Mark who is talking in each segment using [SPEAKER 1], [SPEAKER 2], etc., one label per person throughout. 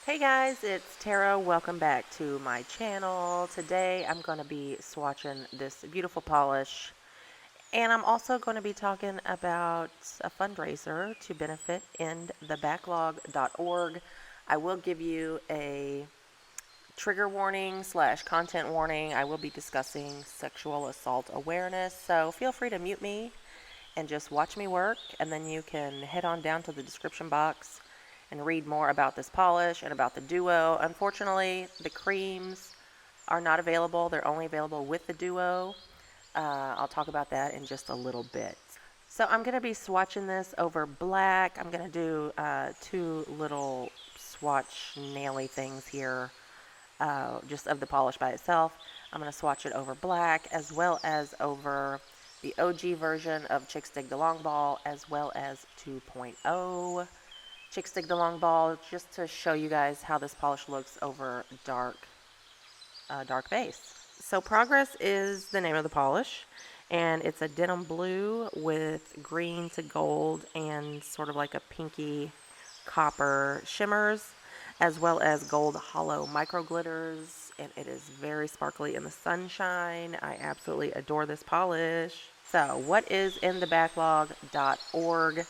[SPEAKER 1] Hey guys, it's Tara. Welcome back to my channel. Today I'm going to be swatching this beautiful polish, and I'm also going to be talking about a fundraiser to benefit endthebacklog.org. I will give you a trigger warning / content warning. I will be discussing sexual assault awareness, so feel free to mute me and just watch me work, and then you can head on down to the description box and read more about this polish and about the duo. Unfortunately, the creams are not available. They're only available with the duo. I'll talk about that in just a little bit. So I'm going to be swatching this over black. I'm going to do two little swatch naily things here, just of the polish by itself. I'm going to swatch it over black as well as over the OG version of Chick Stick the Long Ball, as well as 2.0 Chick Stick the Long Ball, just to show you guys how this polish looks over dark base. So Progress is the name of the polish, and it's a denim blue with green to gold and sort of like a pinky copper shimmers, as well as gold hollow micro glitters, and it is very sparkly in the sunshine. I absolutely adore this polish. So what is endthebacklog.org?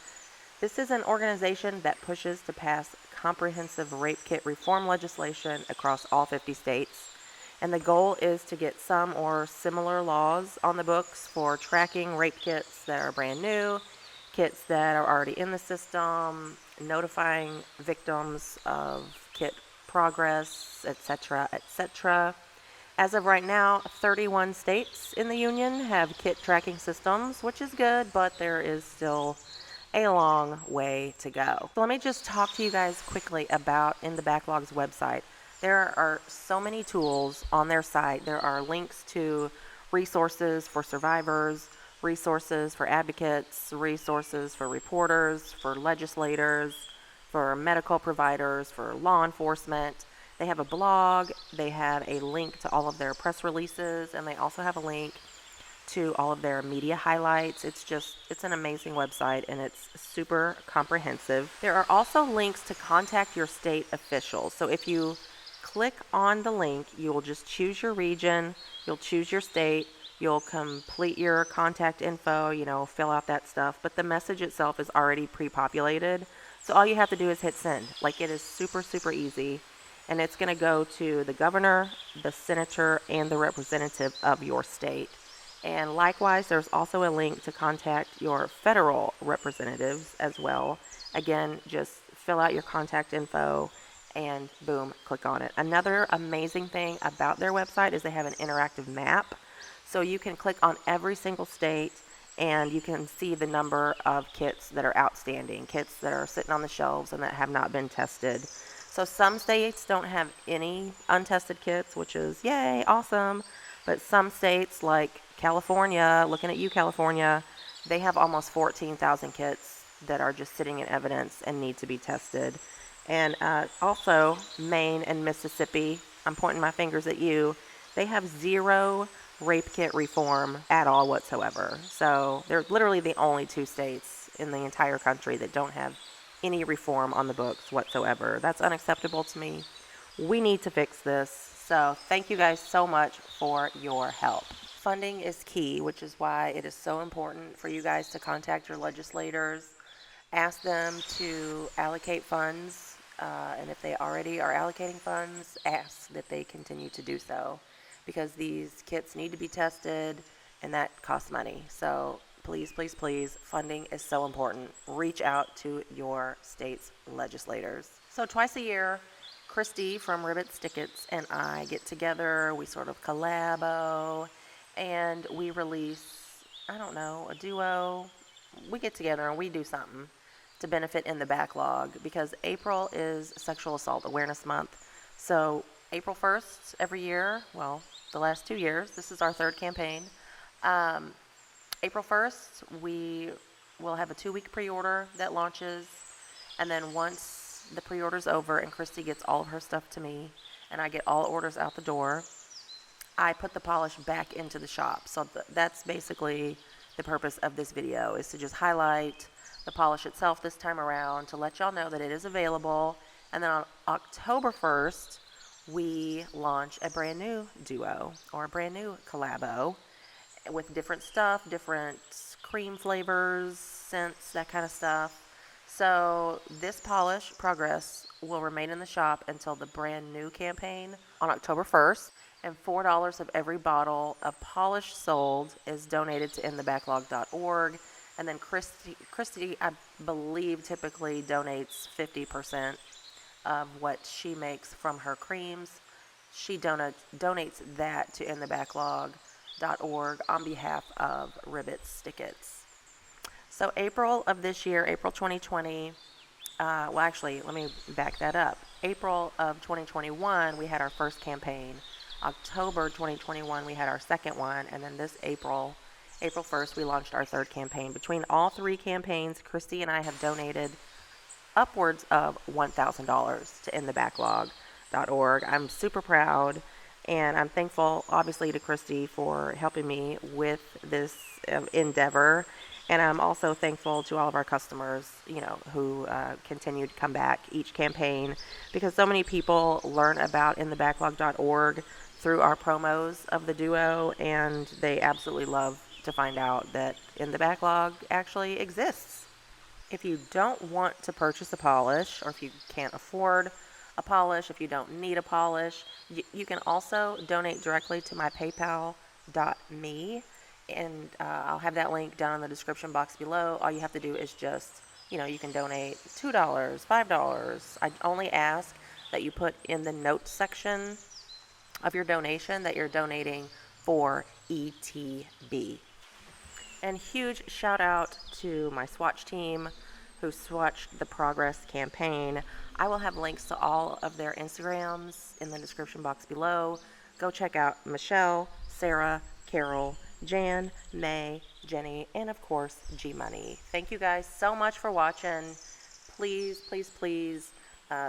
[SPEAKER 1] This is an organization that pushes to pass comprehensive rape kit reform legislation across all 50 states. And the goal is to get some or similar laws on the books for tracking rape kits that are brand new, kits that are already in the system, notifying victims of kit progress, etc., etc. As of right now, 31 states in the union have kit tracking systems, which is good, but there is still a long way to go. So let me just talk to you guys quickly about In the Backlog's website. There are so many tools on their site. There are links to resources for survivors, resources for advocates, resources for reporters, for legislators, for medical providers, for law enforcement. They have a blog, they have a link to all of their press releases, and they also have a link to all of their media highlights. It's an amazing website, and it's super comprehensive. There are also links to contact your state officials. So if you click on the link, you will just choose your region, you'll choose your state, you'll complete your contact info, fill out that stuff, but the message itself is already pre-populated. So all you have to do is hit send. Like, it is super, super easy. And it's going to go to the governor, the senator, and the representative of your state. And likewise, there's also a link to contact your federal representatives as well. Again, just fill out your contact info and boom, click on it. Another amazing thing about their website is they have an interactive map. So you can click on every single state and you can see the number of kits that are outstanding, kits that are sitting on the shelves and that have not been tested. So some states don't have any untested kits, which is yay, awesome. But some states like California, looking at you, California, they have almost 14,000 kits that are just sitting in evidence and need to be tested. And also Maine and Mississippi, I'm pointing my fingers at you, they have zero rape kit reform at all whatsoever. So they're literally the only two states in the entire country that don't have any reform on the books whatsoever. That's unacceptable to me. We need to fix this. So thank you guys so much for your help. Funding is key, which is why it is so important for you guys to contact your legislators, ask them to allocate funds, and if they already are allocating funds, ask that they continue to do so, because these kits need to be tested and that costs money. So please, please, please, funding is so important. Reach out to your state's legislators. So twice a year, Kristy from Ribbits Stickits and I get together, we sort of collabo, and we release, a duo. We get together and we do something to benefit in the backlog, because April is Sexual Assault Awareness Month. So April 1st every year, well, the last 2 years, this is our third campaign. April 1st, we will have a 2-week pre-order that launches, and then once the pre-order's over and Kristy gets all of her stuff to me and I get all orders out the door, I put the polish back into the shop. So that's basically the purpose of this video, is to just highlight the polish itself this time around, to let y'all know that it is available And then on October 1st, we launch a brand new duo or a brand new collabo with different stuff, different cream flavors, scents, that kind of stuff. So this polish progress will remain in the shop until the brand new campaign on October 1st, and $4 of every bottle of polish sold is donated to endthebacklog.org. And then Kristy, I believe, typically donates 50% of what she makes from her creams. She donates that to endthebacklog.org on behalf of Ribbits Stickits. So April of this year, April 2020, well, actually, let me back that up. April of 2021, we had our first campaign. October 2021, we had our second one. And then this April 1st, we launched our third campaign. Between all three campaigns, Kristy and I have donated upwards of $1,000 to endthebacklog.org. I'm super proud, and I'm thankful, obviously, to Kristy for helping me with this endeavor. And I'm also thankful to all of our customers, who continue to come back each campaign, because so many people learn about endthebacklog.org through our promos of the duo, and they absolutely love to find out that In the Backlog actually exists. If you don't want to purchase a polish, or if you can't afford a polish, if you don't need a polish, you can also donate directly to my paypal.me, and I'll have that link down in the description box below. All you have to do is just, you can donate $2, $5. I only ask that you put in the notes section of your donation that you're donating for ETB. And huge shout out to my swatch team who swatched the Progress campaign. I will have links to all of their Instagrams in the description box below. Go check out Michelle, Sarah, Carol, Jan, May, Jenny, and of course, G Money. Thank you guys so much for watching. Please, please, please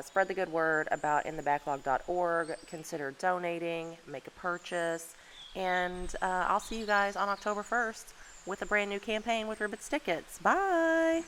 [SPEAKER 1] spread the good word about endthebacklog.org. Consider donating, make a purchase, and I'll see you guys on October 1st with a brand new campaign with Ribbits Stickits. Bye!